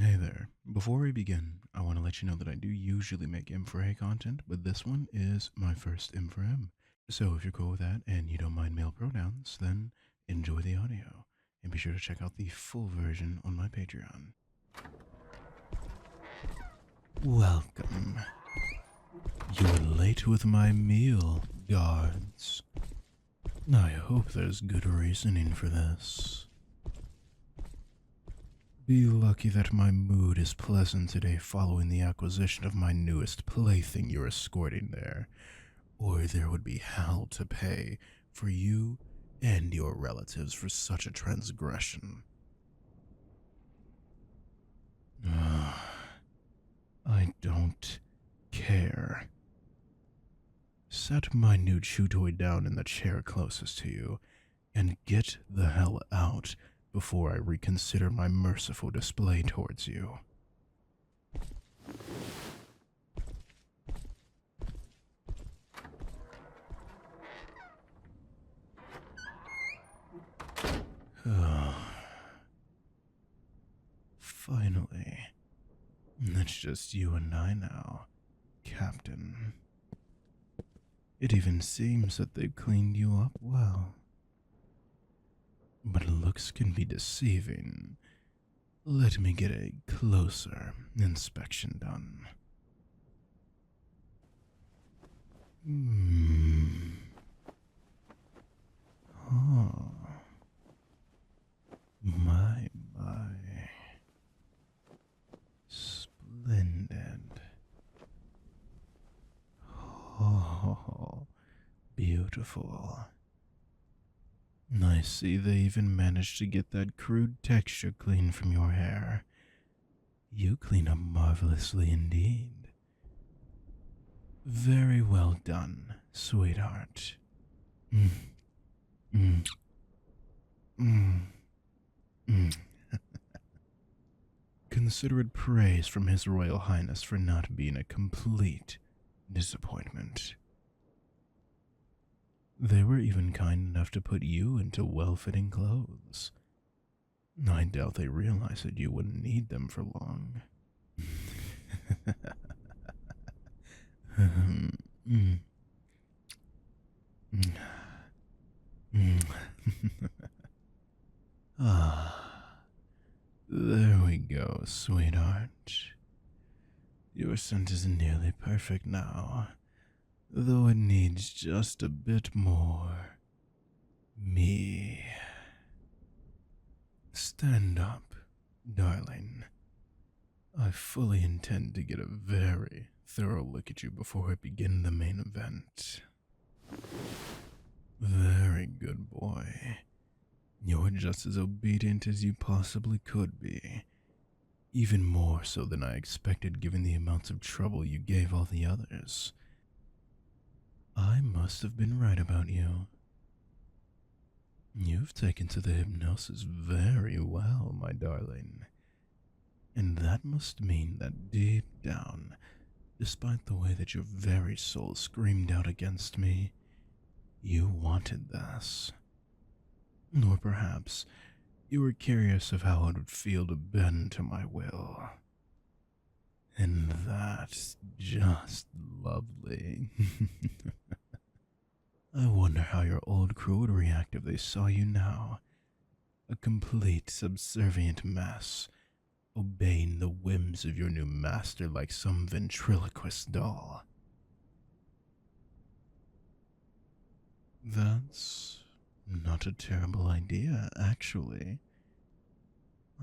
Hey there. Before we begin, I want to let you know that I do usually make M4A content, but this one is my first M4M. So if you're cool with that and you don't mind male pronouns, then enjoy the audio. And be sure to check out the full version on my Patreon. Welcome. You're late with my meal, guards. I hope there's good reasoning for this. Be lucky that my mood is pleasant today following the acquisition of my newest plaything you're escorting there, or there would be hell to pay for you and your relatives for such a transgression. I don't care. Set my new chew toy down in the chair closest to you, and get the hell out before I reconsider my merciful display towards you. Finally. It's just you and I now, Captain. It even seems that they've cleaned you up well. But looks can be deceiving. Let me get a closer inspection done. Oh. My. Splendid. Oh, beautiful. I see they even managed to get that crude texture clean from your hair. You clean up marvelously indeed. Very well done, sweetheart. Mm. Mm. Mm. Mm. Consider it praise from His Royal Highness for not being a complete disappointment. They were even kind enough to put you into well-fitting clothes. I doubt they realized that you wouldn't need them for long. Ah, there we go, sweetheart. Your scent is nearly perfect now, though it needs just a bit more me. Stand up, darling. I fully intend to get a very thorough look at you before I begin the main event. Very good boy. You're just as obedient as you possibly could be. Even more so than I expected given the amounts of trouble you gave all the others. I must have been right about you. You've taken to the hypnosis very well, my darling. And that must mean that deep down, despite the way that your very soul screamed out against me, you wanted this. Or perhaps you were curious of how it would feel to bend to my will. And that's just lovely. I wonder how your old crew would react if they saw you now. A complete subservient mess, obeying the whims of your new master like some ventriloquist doll. That's not a terrible idea, actually.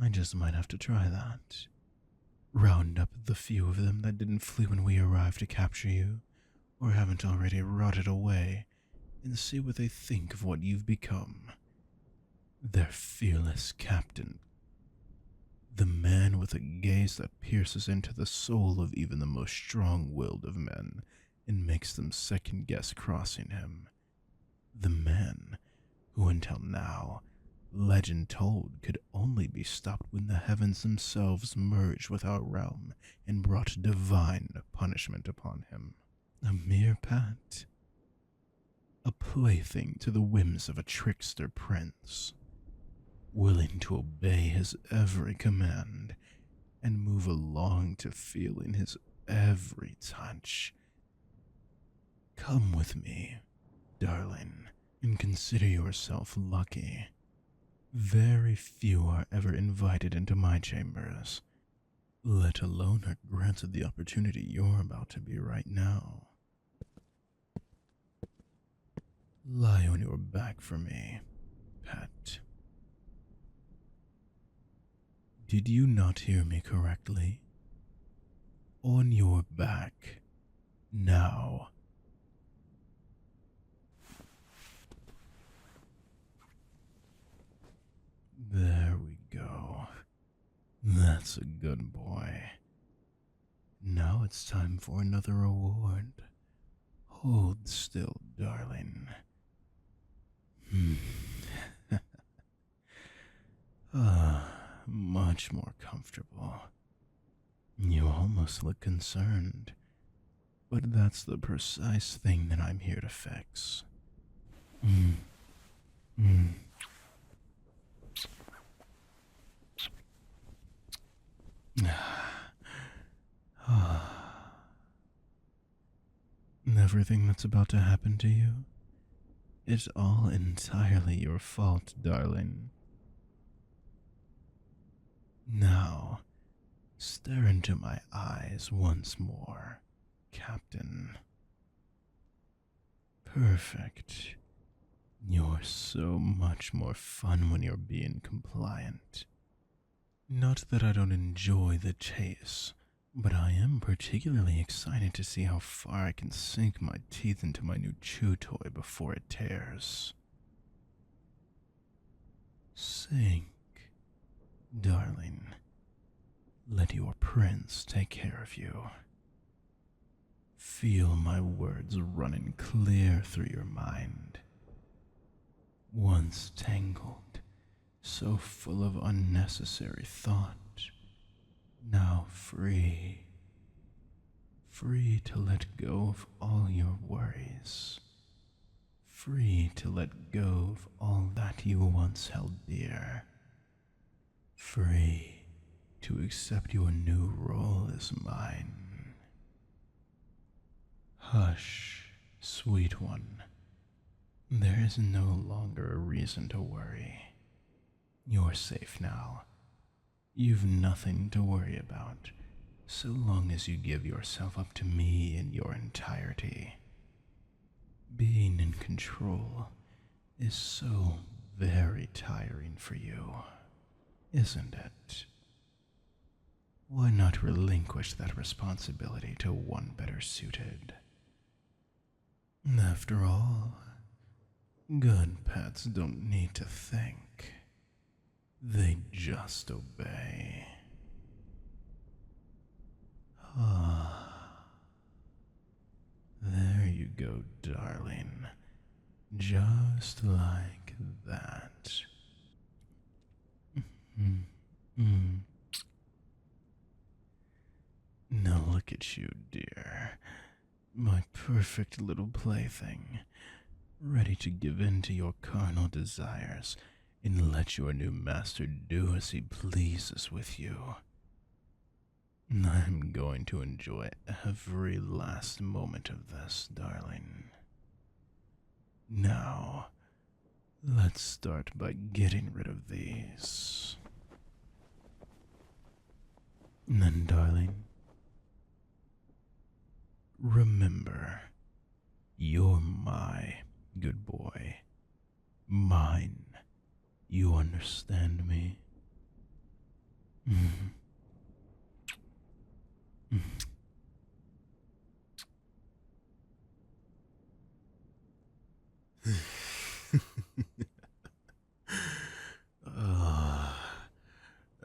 I just might have to try that. Round up the few of them that didn't flee when we arrived to capture you, or haven't already rotted away, and see what they think of what you've become. Their fearless captain. The man with a gaze that pierces into the soul of even the most strong-willed of men and makes them second-guess crossing him. The man who until now, legend told, could only be stopped when the heavens themselves merged with our realm and brought divine punishment upon him. A mere pet. A plaything to the whims of a trickster prince, willing to obey his every command and ever longed to feel in his every touch. Come with me, darling, and consider yourself lucky. Very few are ever invited into my chambers, let alone are granted the opportunity you're about to be right now. Lie on your back for me, pet. Did you not hear me correctly? On your back, now. There we go. That's a good boy. Now it's time for another reward. Hold still, darling. Much more comfortable. You almost look concerned, but that's the precise thing that I'm here to fix. Everything that's about to happen to you, it's all entirely your fault, darling. Now, stare into my eyes once more, Captain. Perfect. You're so much more fun when you're being compliant. Not that I don't enjoy the chase, but I am particularly excited to see how far I can sink my teeth into my new chew toy before it tears. Sink, darling. Let your prince take care of you. Feel my words running clear through your mind. Once tangled, so full of unnecessary thought, now free. Free to let go of all your worries. Free to let go of all that you once held dear. Free to accept your new role as mine. Hush, sweet one. There is no longer a reason to worry. You're safe now. You've nothing to worry about, so long as you give yourself up to me in your entirety. Being in control is so very tiring for you, isn't it? Why not relinquish that responsibility to one better suited? After all, good pets don't need to think. They just obey. There you go, darling. Just like that. Now look at you, dear. My perfect little plaything. Ready to give in to your carnal desires and let your new master do as he pleases with you. I'm going to enjoy every last moment of this, darling. Now, let's start by getting rid of these. And then, darling, remember, you're my good boy. Mine. You understand me?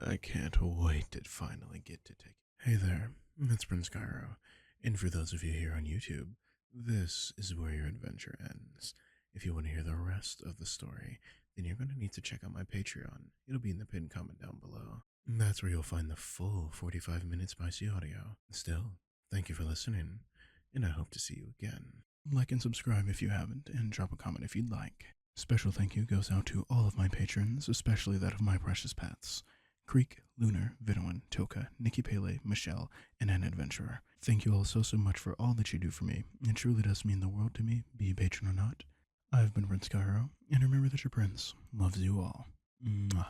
I can't wait to finally get to take. Hey there, it's Prince Kairo, and for those of you here on YouTube, this is where your adventure ends. If you want to hear the rest of the story, then you're going to need to check out my Patreon. It'll be in the pinned comment down below. That's where you'll find the full 45-minute spicy audio. Still, thank you for listening, and I hope to see you again. Like and subscribe if you haven't, and drop a comment if you'd like. Special thank you goes out to all of my patrons, especially that of my precious pets: Creek, Lunar, Vinoan, Toka, Nikki Pele, Michelle, and an adventurer. Thank you all so much for all that you do for me. It truly does mean the world to me, be a patron or not. I've been Prince Kairo, and remember that your prince loves you all. Mwah.